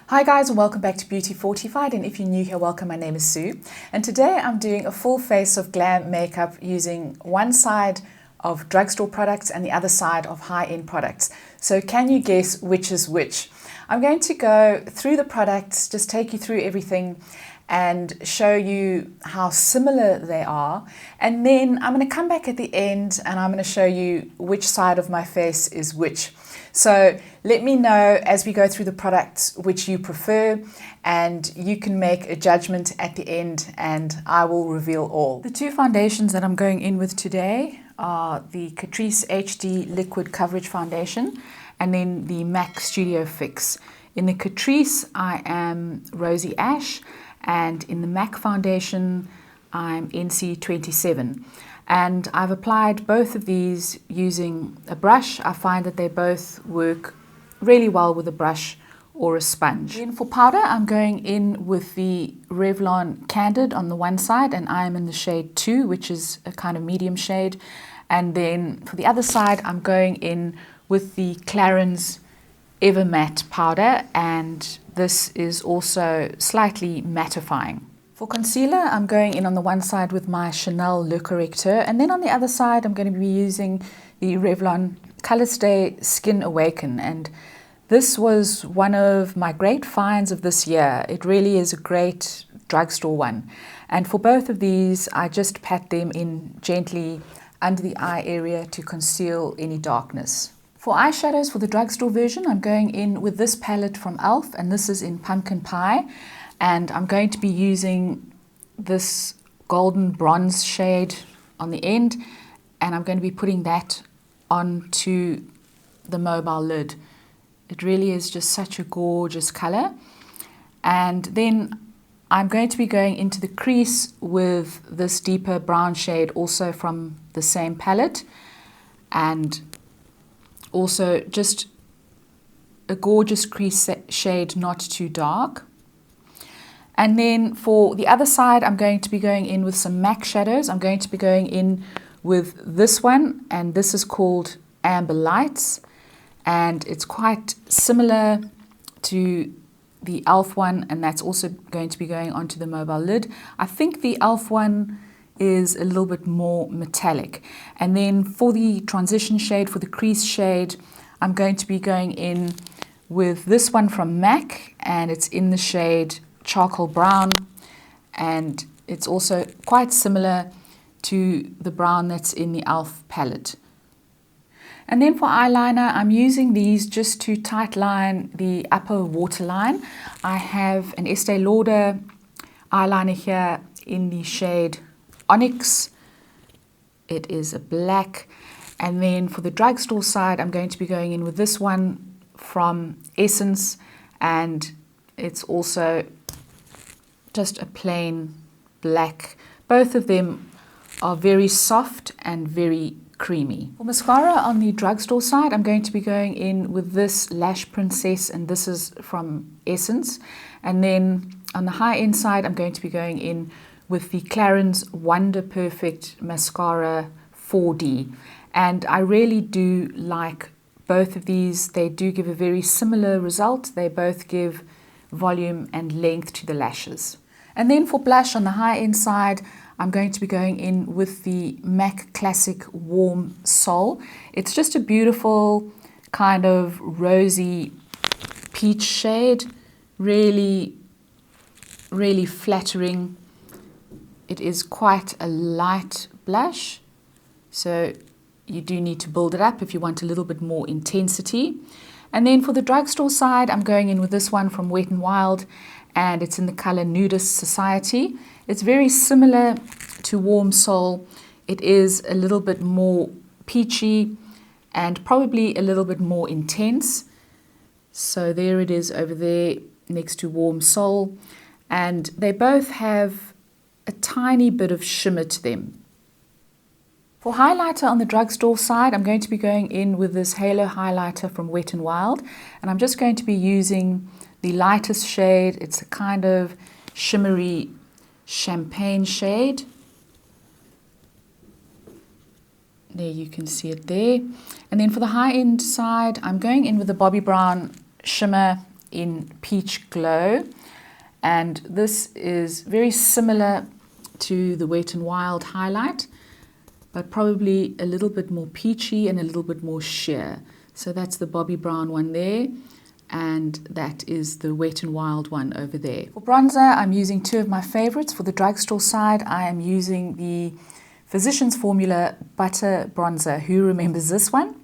Hi guys, and welcome back to Beauty Fortified, and if you're new here, welcome. My name is Sue, and today I'm doing a full face of glam makeup using one side of drugstore products and the other side of high-end products. So can you guess which is which? I'm going to go through the products, just take you through everything and show you how similar they are, and then I'm going to come back at the end and I'm going to show you which side of my face is which. So let me know as we go through the products which you prefer, and you can make a judgment at the end and I will reveal all. The two foundations that I'm going in with today are the Catrice HD Liquid Coverage Foundation and then the MAC Studio Fix. In the Catrice I am Rosy Ash, and in the MAC foundation I'm NC27. And I've applied both of these using a brush. I find that they both work really well with a brush or a sponge. Then for powder, I'm going in with the Revlon Candid on the one side, and I'm in the shade 2, which is a kind of medium shade. And then for the other side, I'm going in with the Clarins Ever Matte powder, and this is also slightly mattifying. For concealer, I'm going in on the one side with my Chanel Le Correcteur, and then on the other side I'm going to be using the Revlon Color Stay Skin Awaken, and this was one of my great finds of this year. It really is a great drugstore one, and for both of these I just pat them in gently under the eye area to conceal any darkness. For eyeshadows, for the drugstore version, I'm going in with this palette from e.l.f., and this is in Pumpkin Pie. And I'm going to be using this golden bronze shade on the end, and I'm going to be putting that onto the mobile lid. It really is just such a gorgeous color. And then I'm going to be going into the crease with this deeper brown shade, also from the same palette, and also just a gorgeous crease shade, not too dark. And then for the other side, I'm going to be going in with some MAC shadows. I'm going to be going in with this one, and this is called Amber Lights, and it's quite similar to the e.l.f. one, and that's also going to be going onto the mobile lid. I think the e.l.f. one is a little bit more metallic. And then for the transition shade, for the crease shade, I'm going to be going in with this one from MAC, and it's in the shade Charcoal Brown, and it's also quite similar to the brown that's in the e.l.f. palette. And then for eyeliner, I'm using these just to tightline the upper waterline. I have an Estee Lauder eyeliner here in the shade Onyx. It is a black. And then for the drugstore side, I'm going to be going in with this one from Essence, and it's also just a plain black. Both of them are very soft and very creamy. For mascara on the drugstore side, I'm going to be going in with this Lash Princess, and this is from Essence. And then on the high-end side, I'm going to be going in with the Clarins Wonderperfect Mascara 4D. And I really do like both of these. They do give a very similar result. They both give volume and length to the lashes. And then for blush on the high-end side, I'm going to be going in with the MAC Classic Warm Soul. It's just a beautiful kind of rosy peach shade, really, really flattering. It is quite a light blush, so you do need to build it up if you want a little bit more intensity. And then for the drugstore side, I'm going in with this one from Wet n Wild, and it's in the color Nudist Society. It's very similar to Warm Soul. It is a little bit more peachy and probably a little bit more intense. So there it is over there next to Warm Soul, and they both have a tiny bit of shimmer to them. For highlighter on the drugstore side, I'm going to be going in with this Halo highlighter from Wet n Wild, and I'm just going to be using the lightest shade. It's a kind of shimmery champagne shade. There, you can see it there. And then for the high-end side, I'm going in with the Bobbi Brown shimmer in Peach Glow, and this is very similar to the Wet n Wild highlight, but probably a little bit more peachy and a little bit more sheer. So that's the Bobbi Brown one there, and that is the Wet n Wild one over there. For bronzer, I'm using two of my favorites. For the drugstore side, I am using the Physicians Formula Butter Bronzer. Who remembers this one?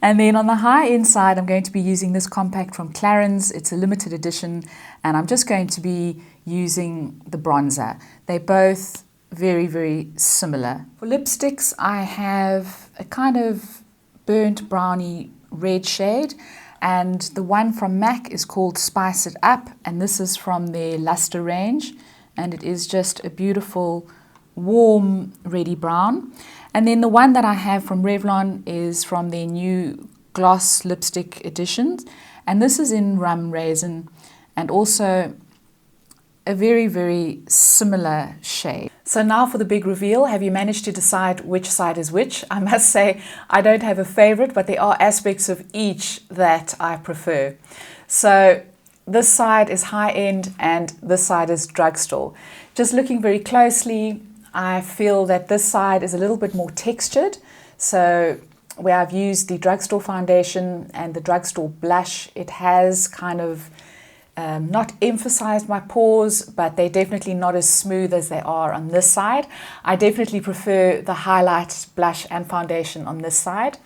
And then on the high-end side, I'm going to be using this compact from Clarins. It's a limited edition, and I'm just going to be using the bronzer. They're both very, very similar. For lipsticks, I have a kind of burnt browny red shade, and the one from MAC is called Spice It Up, and this is from their Lustre range, and it is just a beautiful warm reddy brown. And then the one that I have from Revlon is from their new gloss lipstick editions, and this is in Rum Raisin, and also a very, very similar shade. So now for the big reveal. Have you managed to decide which side is which? I must say I don't have a favorite, but there are aspects of each that I prefer. So this side is high-end and this side is drugstore. Just looking very closely, I feel that this side is a little bit more textured. So where I've used the drugstore foundation and the drugstore blush, it has kind of not emphasized my pores, but they're definitely not as smooth as they are on this side. I definitely prefer the highlight, blush and foundation on this side.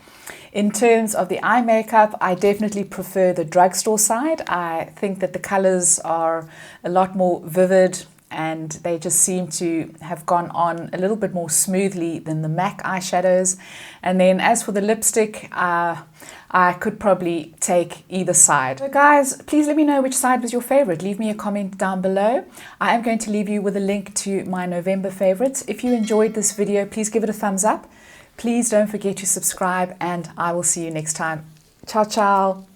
In terms of the eye makeup, I definitely prefer the drugstore side. I think that the colors are a lot more vivid and they just seem to have gone on a little bit more smoothly than the MAC eyeshadows. And then as for the lipstick, I could probably take either side. So guys, please let me know which side was your favorite. Leave me a comment down below. I am going to leave you with a link to my November favorites. If you enjoyed this video, please give it a thumbs up. Please don't forget to subscribe, and I will see you next time. Ciao, ciao.